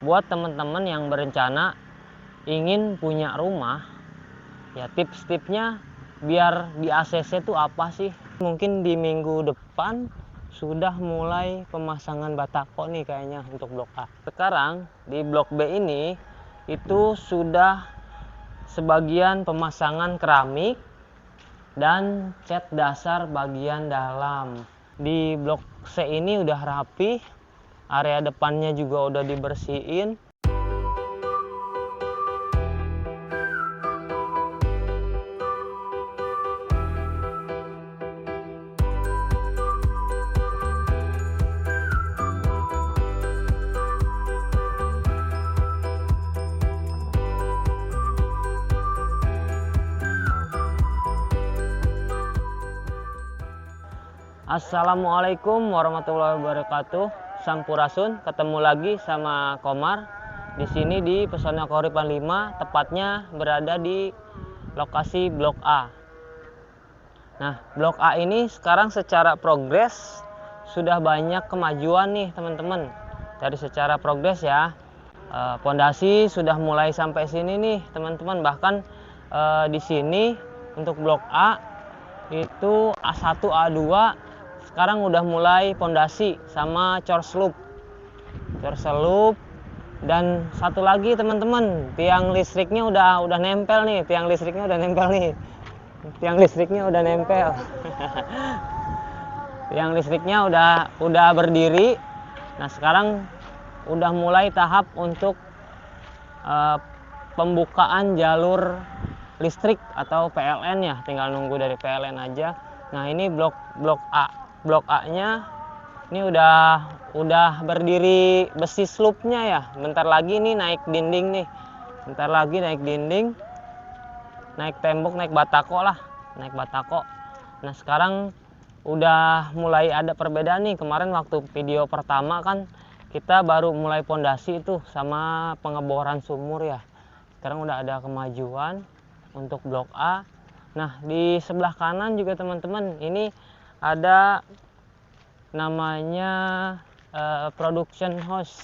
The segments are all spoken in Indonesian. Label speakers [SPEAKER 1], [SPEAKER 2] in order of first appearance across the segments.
[SPEAKER 1] buat teman-teman yang berencana ingin punya rumah, ya tips-tipsnya biar di ACC itu apa sih? Mungkin di minggu depan sudah mulai pemasangan batako nih kayaknya untuk blok A. Sekarang di blok B ini itu sudah sebagian pemasangan keramik dan cat dasar bagian dalam. Di blok C ini udah rapi, area depannya juga udah dibersihin. Assalamualaikum warahmatullahi wabarakatuh. Sampurasun, ketemu lagi sama Komar di sini di Pesona Kahuripan 5, tepatnya berada di lokasi Blok A. Nah, Blok A ini sekarang secara progres sudah banyak kemajuan nih teman-teman. Dari secara progres ya, pondasi sudah mulai sampai sini nih teman-teman. Bahkan di sini untuk Blok A itu A1, A2 sekarang udah mulai pondasi sama cor sloop dan satu lagi teman-teman, tiang listriknya udah nempel nih, tiang listriknya udah nempel. Tiang listriknya udah berdiri. Nah, sekarang udah mulai tahap untuk pembukaan jalur listrik atau PLN ya, tinggal nunggu dari PLN aja. Nah, ini blok A. Blok A-nya ini udah berdiri besi sloopnya ya. Bentar lagi nih naik dinding nih. Naik tembok, naik batako lah. Nah, sekarang udah mulai ada perbedaan nih. Kemarin waktu video pertama kan kita baru mulai pondasi itu sama pengeboran sumur ya. Sekarang udah ada kemajuan untuk blok A. Nah, di sebelah kanan juga teman-teman, ini ada namanya productive house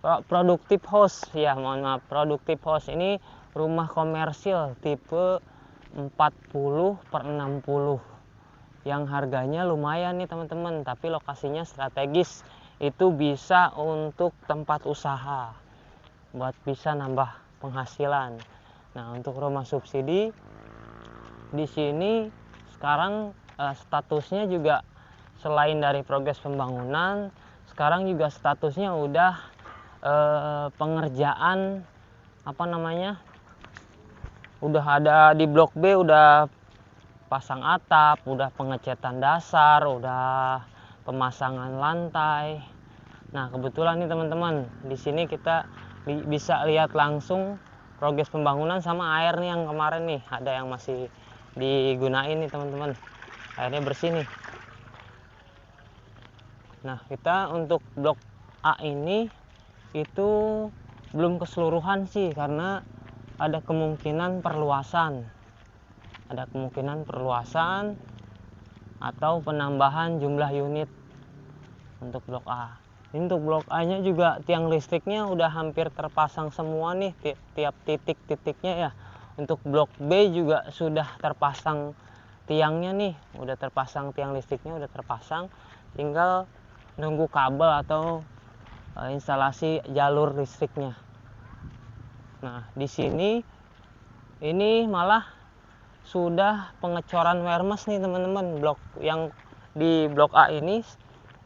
[SPEAKER 1] ya, productive house. Ini rumah komersil tipe 40/60 yang harganya lumayan nih teman-teman, tapi lokasinya strategis. Itu bisa untuk tempat usaha buat bisa nambah penghasilan. Nah, untuk rumah subsidi di sini sekarang statusnya juga selain dari progres pembangunan, sekarang juga statusnya udah pengerjaan udah ada di blok B, udah pasang atap, udah pengecatan dasar, udah pemasangan lantai. Nah, kebetulan nih teman-teman, di sini kita bisa lihat langsung progres pembangunan sama air nih yang kemarin nih ada yang masih digunain nih teman-teman. Airnya bersih nih. Nah, kita untuk blok A ini itu belum keseluruhan sih, karena ada kemungkinan perluasan atau penambahan jumlah unit untuk blok A. Ini untuk blok A nya juga tiang listriknya udah hampir terpasang semua nih, tiap titiknya ya. Untuk blok B juga sudah terpasang tiangnya nih, udah terpasang tiang listriknya, udah terpasang, tinggal nunggu kabel atau instalasi jalur listriknya. Nah, di sini ini malah sudah pengecoran wermes nih teman-teman. Blok yang di blok A ini,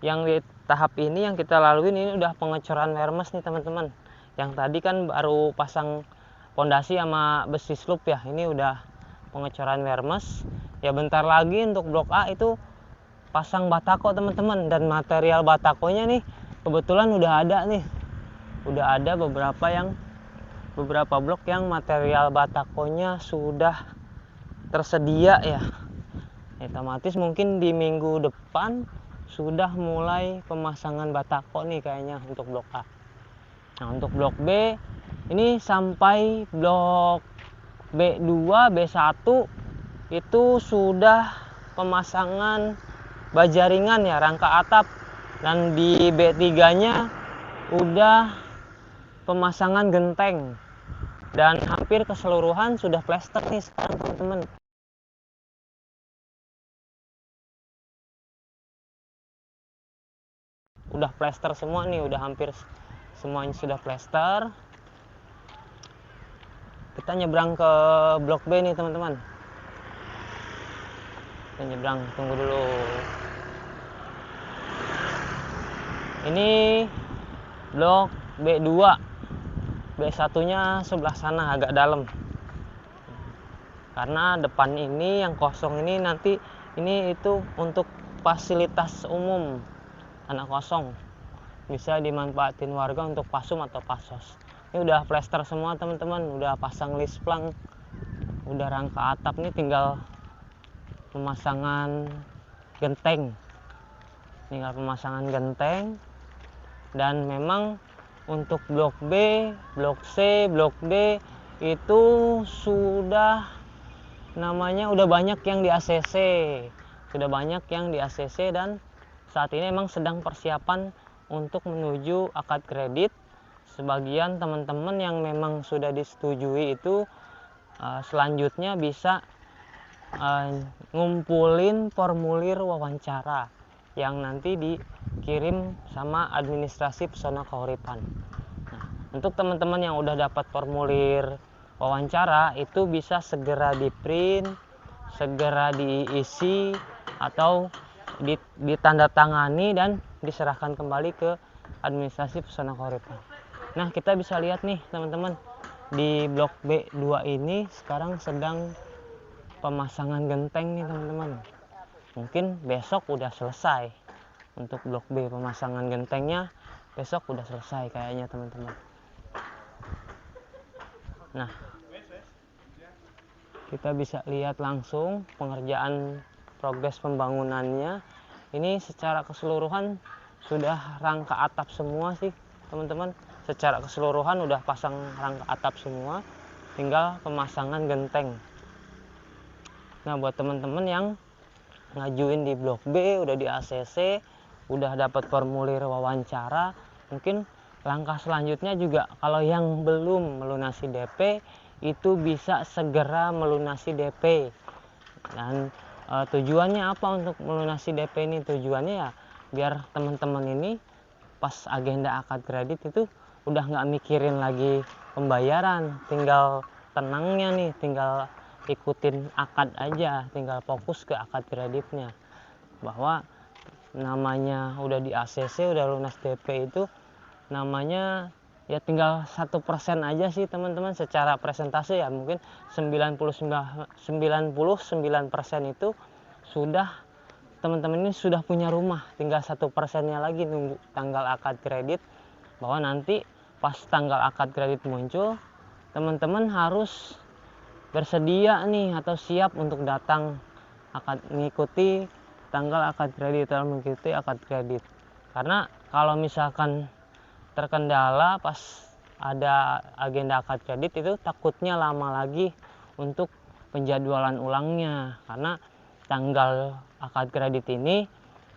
[SPEAKER 1] yang di tahap ini yang kita laluin ini udah pengecoran wermes nih teman-teman. Yang tadi kan baru pasang pondasi sama besi sloop ya, ini udah pengecoran wermes. Ya bentar lagi untuk blok A itu pasang batako teman-teman, dan material batakonya nih kebetulan udah ada nih. Udah ada beberapa blok yang material batakonya sudah tersedia ya. Otomatis mungkin di minggu depan sudah mulai pemasangan batako nih kayaknya untuk blok A. Nah, untuk blok B ini sampai blok B2, B1 itu sudah pemasangan baja ringan ya, rangka atap. Dan di B3 nya udah pemasangan genteng dan hampir keseluruhan sudah plester nih sekarang teman-teman. Udah plester semua nih, udah hampir semuanya sudah plester. Kita nyebrang ke blok B nih teman-teman. Kita nyebrang, tunggu dulu. Ini blok B2. B1 nya sebelah sana agak dalam. Karena depan ini yang kosong ini nanti ini itu untuk fasilitas umum, tanah kosong. Bisa dimanfaatin warga untuk pasum atau pasos. Ini udah plester semua teman-teman, udah pasang lisplang, udah rangka atap, nih tinggal pemasangan genteng. Tinggal pemasangan genteng. Dan memang untuk blok B, blok C, blok D itu sudah namanya udah banyak yang di ACC. Sudah banyak yang di ACC dan saat ini memang sedang persiapan untuk menuju akad kredit. Sebagian teman-teman yang memang sudah disetujui itu selanjutnya bisa ngumpulin formulir wawancara yang nanti dikirim sama administrasi Pesona Kahuripan. Nah, untuk teman-teman yang udah dapat formulir wawancara itu bisa segera di-print, segera diisi atau ditandatangani dan diserahkan kembali ke administrasi Pesona Kahuripan. Nah, kita bisa lihat nih teman-teman, di blok B2 ini sekarang sedang pemasangan genteng nih teman-teman. Mungkin besok udah selesai. Untuk blok B pemasangan gentengnya besok udah selesai kayaknya teman-teman. Nah, kita bisa lihat langsung pengerjaan progres pembangunannya. Ini secara keseluruhan sudah rangka atap semua sih teman-teman. Secara keseluruhan udah pasang rangka atap semua, tinggal pemasangan genteng. Nah, buat teman-teman yang ngajuin di blok B udah di ACC, udah dapat formulir wawancara, mungkin langkah selanjutnya juga kalau yang belum melunasi DP itu bisa segera melunasi DP. Dan tujuannya apa untuk melunasi DP ini? Tujuannya ya biar teman-teman ini pas agenda akad kredit itu udah nggak mikirin lagi pembayaran, tinggal tenangnya nih, tinggal ikutin akad aja, tinggal fokus ke akad kreditnya. Bahwa namanya udah di ACC, udah lunas DP itu namanya ya tinggal 1% aja sih teman-teman. Secara presentase ya mungkin 99% itu sudah teman-teman ini sudah punya rumah, tinggal 1%-nya lagi nunggu tanggal akad kredit. Bahwa nanti pas tanggal akad kredit muncul, teman-teman harus bersedia nih atau siap untuk datang mengikuti tanggal akad kredit atau mengikuti akad kredit. Karena kalau misalkan terkendala pas ada agenda akad kredit itu takutnya lama lagi untuk penjadwalan ulangnya, karena tanggal akad kredit ini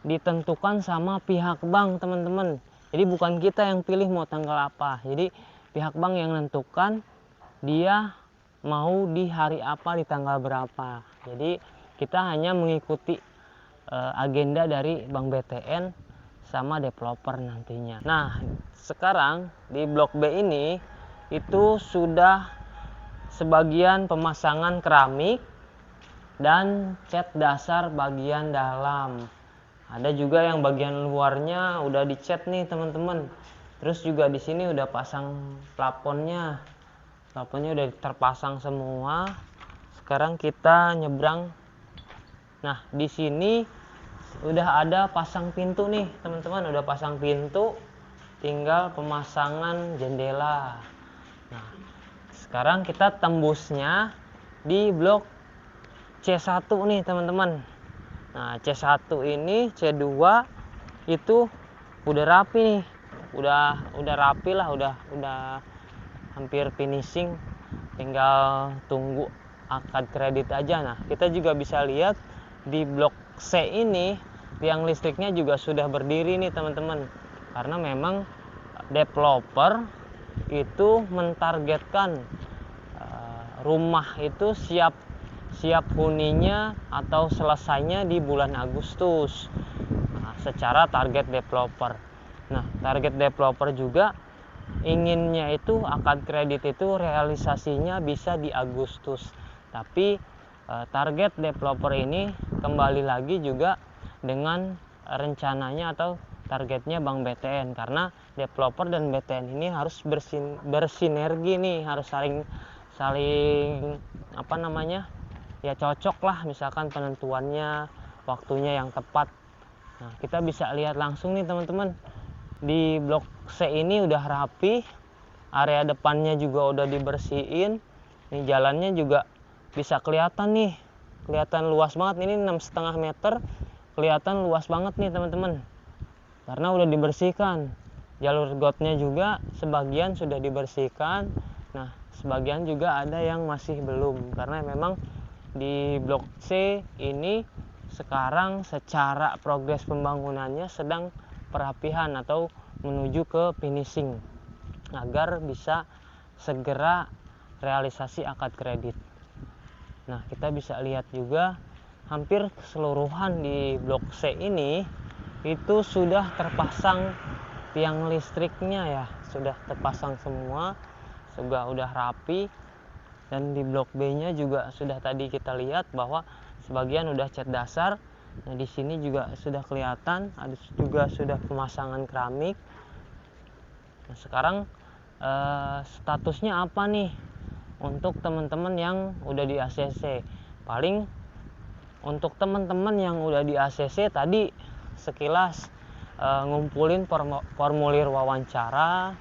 [SPEAKER 1] ditentukan sama pihak bank teman-teman. Jadi bukan kita yang pilih mau tanggal apa, jadi pihak bank yang menentukan dia mau di hari apa, di tanggal berapa. Jadi kita hanya mengikuti agenda dari Bank BTN sama developer nantinya. Nah, sekarang di blok B ini itu sudah sebagian pemasangan keramik dan cat dasar bagian dalam. Ada juga yang bagian luarnya udah dicat nih teman-teman. Terus juga di sini udah pasang plafonnya. Plafonnya udah terpasang semua. Sekarang kita nyebrang. Nah, di sini udah ada pasang pintu nih teman-teman, udah pasang pintu, tinggal pemasangan jendela. Nah, sekarang kita tembusnya di blok C1 nih teman-teman. Nah, C1 ini, C2 itu udah rapi nih. Udah rapi lah, udah hampir finishing. Tinggal tunggu akad kredit aja. Nah, kita juga bisa lihat di blok C ini tiang listriknya juga sudah berdiri nih teman-teman. Karena memang developer itu mentargetkan rumah itu siap huninya atau selesainya di bulan Agustus. Nah, secara target developer. Nah, target developer juga inginnya itu akad kredit itu realisasinya bisa di Agustus. Tapi target developer ini kembali lagi juga dengan rencananya atau targetnya Bank BTN, karena developer dan BTN ini harus bersinergi nih, harus saling apa namanya ya, cocok lah misalkan penentuannya, waktunya yang tepat. Nah, kita bisa lihat langsung nih teman-teman, di blok C ini udah rapi, area depannya juga udah dibersihin, nih jalannya juga bisa kelihatan nih, kelihatan luas banget. Ini 6,5 meter, kelihatan luas banget nih teman-teman, karena udah dibersihkan. Jalur gotnya juga sebagian sudah dibersihkan. Nah, sebagian juga ada yang masih belum, karena memang di blok C ini sekarang secara progres pembangunannya sedang perapihan atau menuju ke finishing agar bisa segera realisasi akad kredit. Nah, kita bisa lihat juga hampir keseluruhan di blok C ini itu sudah terpasang tiang listriknya ya, sudah terpasang semua, juga udah rapi. Dan di blok B-nya juga sudah tadi kita lihat bahwa sebagian udah cat dasar. Nah, di sini juga sudah kelihatan, ada juga sudah pemasangan keramik. Nah, sekarang statusnya apa nih untuk teman-teman yang udah di ACC? Paling untuk teman-teman yang udah di ACC tadi sekilas ngumpulin formulir wawancara,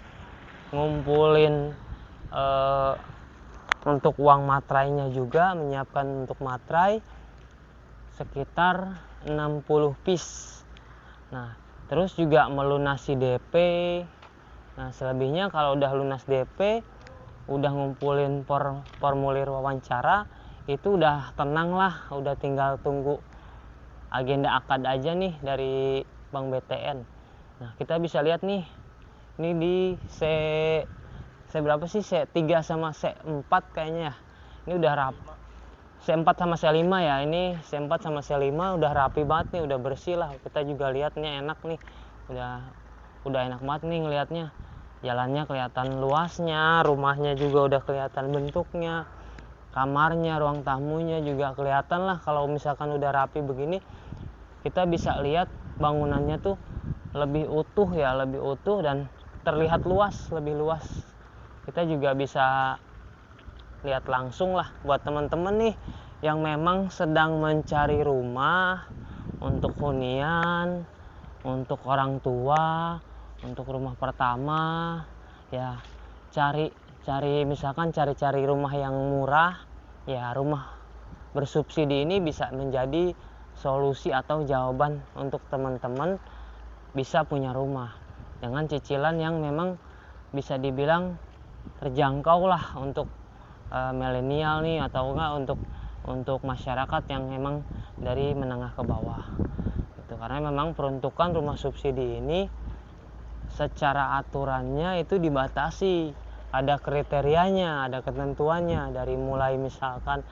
[SPEAKER 1] ngumpulin untuk uang matrainya juga, menyiapkan untuk matrai sekitar 60 piece. Nah, terus juga melunasi DP. Nah, selebihnya kalau udah lunas DP, udah ngumpulin formulir wawancara, itu udah tenang lah, udah tinggal tunggu agenda akad aja nih dari Bank BTN. Nah, kita bisa lihat nih, ini di C berapa sih? C3 sama C4 kayaknya ya. Ini udah rapi. C4 sama C5 ya. Ini C4 sama C5 udah rapi banget nih, udah bersih lah. Kita juga lihatnya enak nih. Udah enak banget nih ngelihatnya. Jalannya kelihatan luasnya, rumahnya juga udah kelihatan bentuknya. Kamarnya, ruang tamunya juga kelihatan lah. Kalau misalkan udah rapi begini, kita bisa lihat bangunannya tuh lebih utuh ya, lebih utuh dan terlihat luas, lebih luas. Kita juga bisa lihat langsung lah buat teman-teman nih yang memang sedang mencari rumah untuk hunian, untuk orang tua, untuk rumah pertama ya, cari misalkan cari rumah yang murah ya. Rumah bersubsidi ini bisa menjadi solusi atau jawaban untuk teman-teman bisa punya rumah dengan cicilan yang memang bisa dibilang terjangkau lah untuk milenial nih, atau enggak untuk masyarakat yang memang dari menengah ke bawah gitu. Karena memang peruntukan rumah subsidi ini secara aturannya itu dibatasi, ada kriterianya, ada ketentuannya, dari mulai misalkan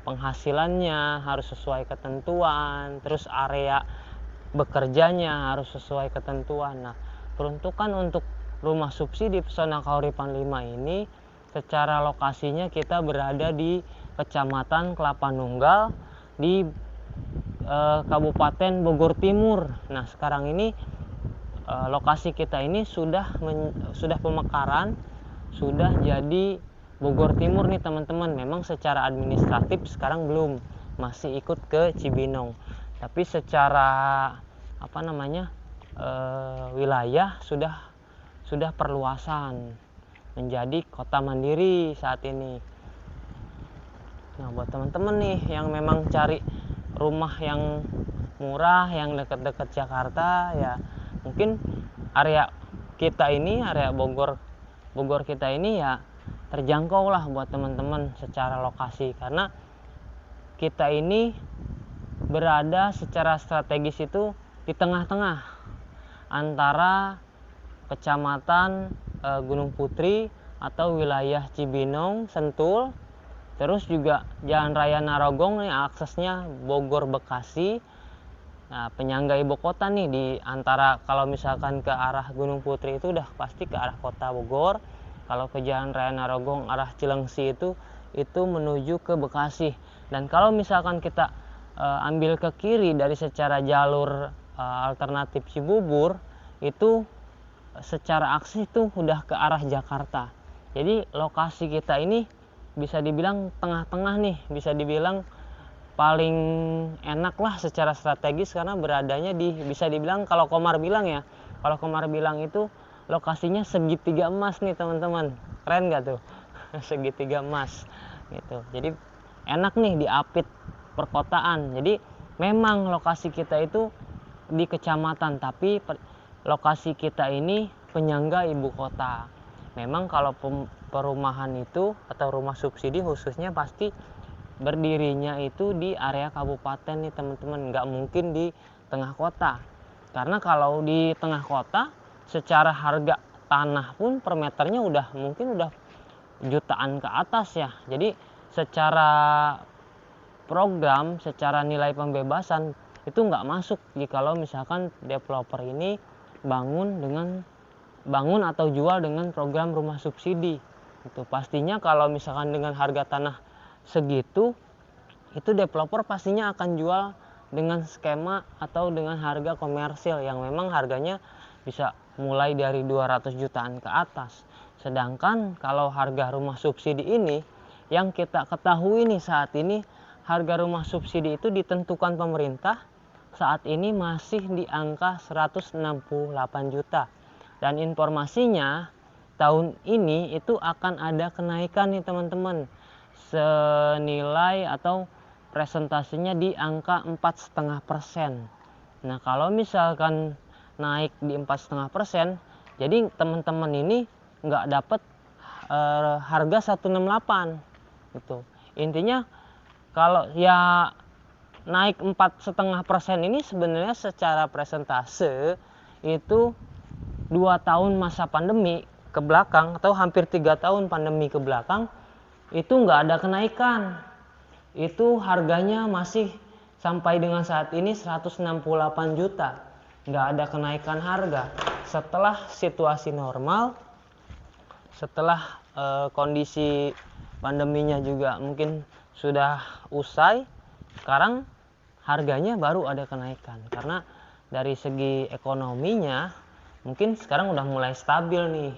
[SPEAKER 1] penghasilannya harus sesuai ketentuan, terus area bekerjanya harus sesuai ketentuan. Nah, peruntukan untuk rumah subsidi Pesona Kahuripan 5 ini secara lokasinya kita berada di Kecamatan Kelapa Nunggal di Kabupaten Bogor Timur. Nah, sekarang ini lokasi kita ini sudah pemekaran, sudah jadi Bogor Timur nih teman-teman. Memang secara administratif sekarang belum, masih ikut ke Cibinong, tapi secara wilayah sudah perluasan menjadi kota mandiri saat ini. Nah, buat teman-teman nih yang memang cari rumah yang murah, yang dekat-dekat Jakarta ya, mungkin area kita ini, area Bogor kita ini ya terjangkau lah buat teman-teman secara lokasi, karena kita ini berada secara strategis itu di tengah-tengah antara Kecamatan Gunung Putri atau wilayah Cibinong, Sentul. Terus juga Jalan Raya Narogong nih aksesnya Bogor Bekasi. Nah, penyangga ibu kota nih di antara kalau misalkan ke arah Gunung Putri itu udah pasti ke arah kota Bogor. Kalau ke Jalan Raya Narogong arah Cilengsi itu menuju ke Bekasi. Dan kalau misalkan kita ambil ke kiri dari secara jalur alternatif Cibubur itu secara akses itu udah ke arah Jakarta. Jadi lokasi kita ini bisa dibilang tengah-tengah nih, bisa dibilang paling enak lah secara strategis karena beradanya di, bisa dibilang kalau Komar bilang ya, kalau Komar bilang itu lokasinya segitiga emas nih teman-teman. Keren gak tuh? Segitiga emas gitu. Jadi enak nih di apit perkotaan. Jadi memang lokasi kita itu di kecamatan, tapi lokasi kita ini penyangga ibu kota. Memang kalau perumahan itu atau rumah subsidi khususnya pasti berdirinya itu di area kabupaten nih teman-teman, nggak mungkin di tengah kota. Karena kalau di tengah kota secara harga tanah pun per meternya mungkin udah jutaan ke atas ya. Jadi secara program, secara nilai pembebasan itu nggak masuk jikalau misalkan developer ini bangun atau jual dengan program rumah subsidi. Itu pastinya kalau misalkan dengan harga tanah segitu, itu developer pastinya akan jual dengan skema atau dengan harga komersil yang memang harganya bisa mulai dari 200 jutaan ke atas. Sedangkan kalau harga rumah subsidi ini yang kita ketahui nih saat ini, harga rumah subsidi itu ditentukan pemerintah saat ini masih di angka 168 juta. Dan informasinya tahun ini itu akan ada kenaikan nih teman-teman, senilai atau presentasinya di angka 4,5%. Nah kalau misalkan naik di 4,5%, jadi teman-teman ini nggak dapat harga 168 gitu. Intinya kalau ya naik 4,5% ini sebenarnya secara presentase itu 2 tahun masa pandemi ke belakang atau hampir 3 tahun pandemi ke belakang itu nggak ada kenaikan. Itu harganya masih sampai dengan saat ini 168 juta. Nggak ada kenaikan harga. Setelah situasi normal, setelah kondisi pandeminya juga mungkin sudah usai, sekarang harganya baru ada kenaikan. Karena dari segi ekonominya mungkin sekarang udah mulai stabil nih.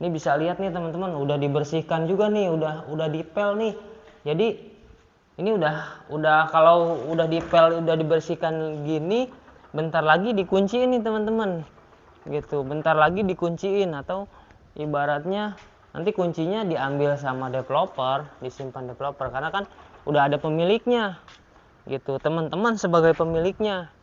[SPEAKER 1] Ini bisa lihat nih teman-teman, udah dibersihkan juga nih, udah dipel nih. Jadi ini udah kalau udah dipel, udah dibersihkan gini, bentar lagi dikunciin nih teman-teman. Gitu, bentar lagi dikunciin atau ibaratnya nanti kuncinya diambil sama developer, disimpan developer karena kan udah ada pemiliknya. Gitu, teman-teman sebagai pemiliknya.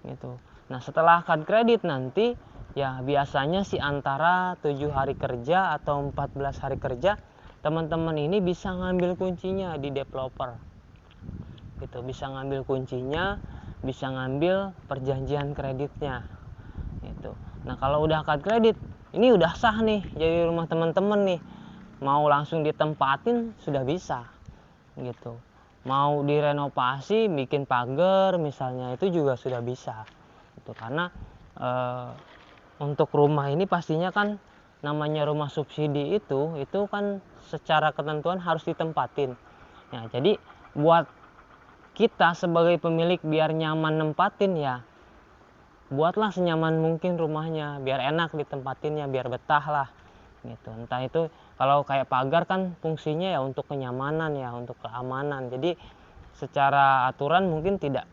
[SPEAKER 1] Gitu. Nah, setelah akad kredit nanti ya biasanya sih antara 7 hari kerja atau 14 hari kerja teman-teman ini bisa ngambil kuncinya di developer. Gitu, bisa ngambil kuncinya, bisa ngambil perjanjian kreditnya. Gitu. Nah, kalau udah akad kredit, ini udah sah nih jadi rumah teman-teman nih. Mau langsung ditempatin sudah bisa. Gitu. Mau direnovasi, bikin pagar misalnya itu juga sudah bisa. Gitu. Karena untuk rumah ini pastinya kan namanya rumah subsidi itu kan secara ketentuan harus ditempatin. Nah, jadi buat kita sebagai pemilik biar nyaman nempatin ya, buatlah senyaman mungkin rumahnya, biar enak ditempatinnya, biar betah lah. Gitu. Entah itu kalau kayak pagar kan fungsinya ya untuk kenyamanan ya, untuk keamanan. Jadi secara aturan mungkin tidak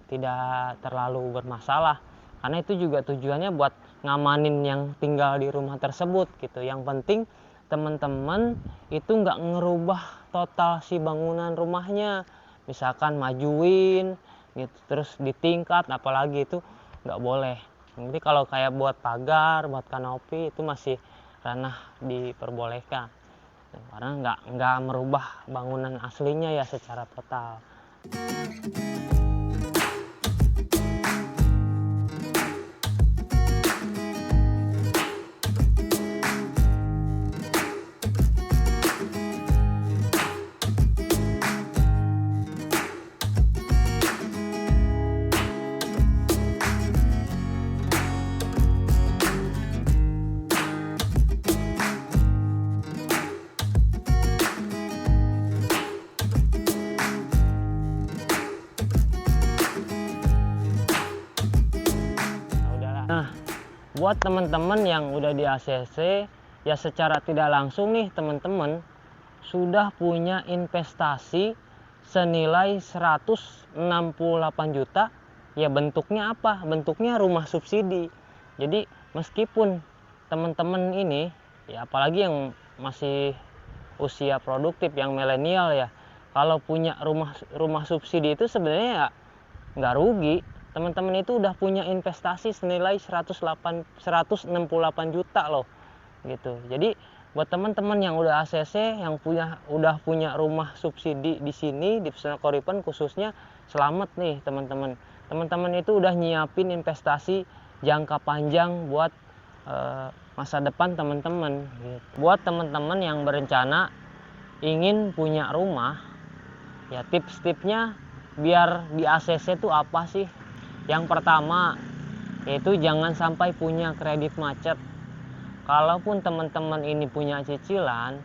[SPEAKER 1] terlalu bermasalah. Karena itu juga tujuannya buat ngamanin yang tinggal di rumah tersebut gitu. Yang penting teman-teman itu nggak ngerubah total si bangunan rumahnya. Misalkan majuin gitu, terus ditingkat apalagi itu nggak boleh. Nanti kalau kayak buat pagar, buat kanopi itu masih ranah diperbolehkan. Karena nggak merubah bangunan aslinya ya secara total. buat teman-teman yang udah di ACC, ya secara tidak langsung nih teman-teman sudah punya investasi senilai 168 juta. Ya bentuknya apa? Bentuknya rumah subsidi. Jadi meskipun teman-teman ini, ya apalagi yang masih usia produktif, yang milenial ya, kalau punya rumah subsidi itu sebenarnya ya nggak rugi. Teman-teman itu udah punya investasi senilai 168 juta loh gitu. Jadi buat teman-teman yang udah ACC, yang udah punya rumah subsidi di sini di Pesona Koripen khususnya, selamat nih teman-teman. Teman-teman itu udah nyiapin investasi jangka panjang buat masa depan teman-teman gitu. Buat teman-teman yang berencana ingin punya rumah, ya tips-tipsnya biar di ACC itu apa sih? Yang pertama yaitu jangan sampai punya kredit macet. Kalaupun teman-teman ini punya cicilan,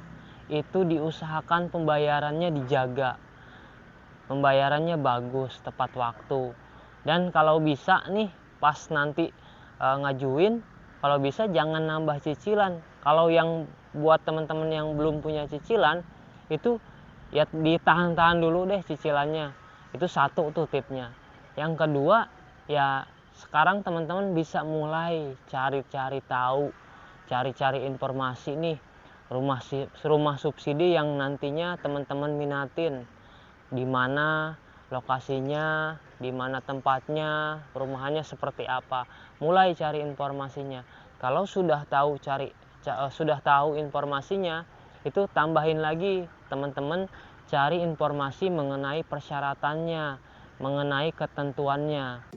[SPEAKER 1] itu diusahakan pembayarannya dijaga, pembayarannya bagus, tepat waktu. Dan kalau bisa nih pas nanti ngajuin, kalau bisa jangan nambah cicilan. Kalau yang buat teman-teman yang belum punya cicilan, itu ya ditahan-tahan dulu deh cicilannya. Itu satu tuh tipnya. Yang kedua, ya sekarang teman-teman bisa mulai cari-cari tahu, cari-cari informasi nih rumah subsidi yang nantinya teman-teman minatin, di mana lokasinya, di mana tempatnya, perumahannya seperti apa. Mulai cari informasinya. Kalau sudah tahu informasinya, itu tambahin lagi teman-teman, cari informasi mengenai persyaratannya, mengenai ketentuannya.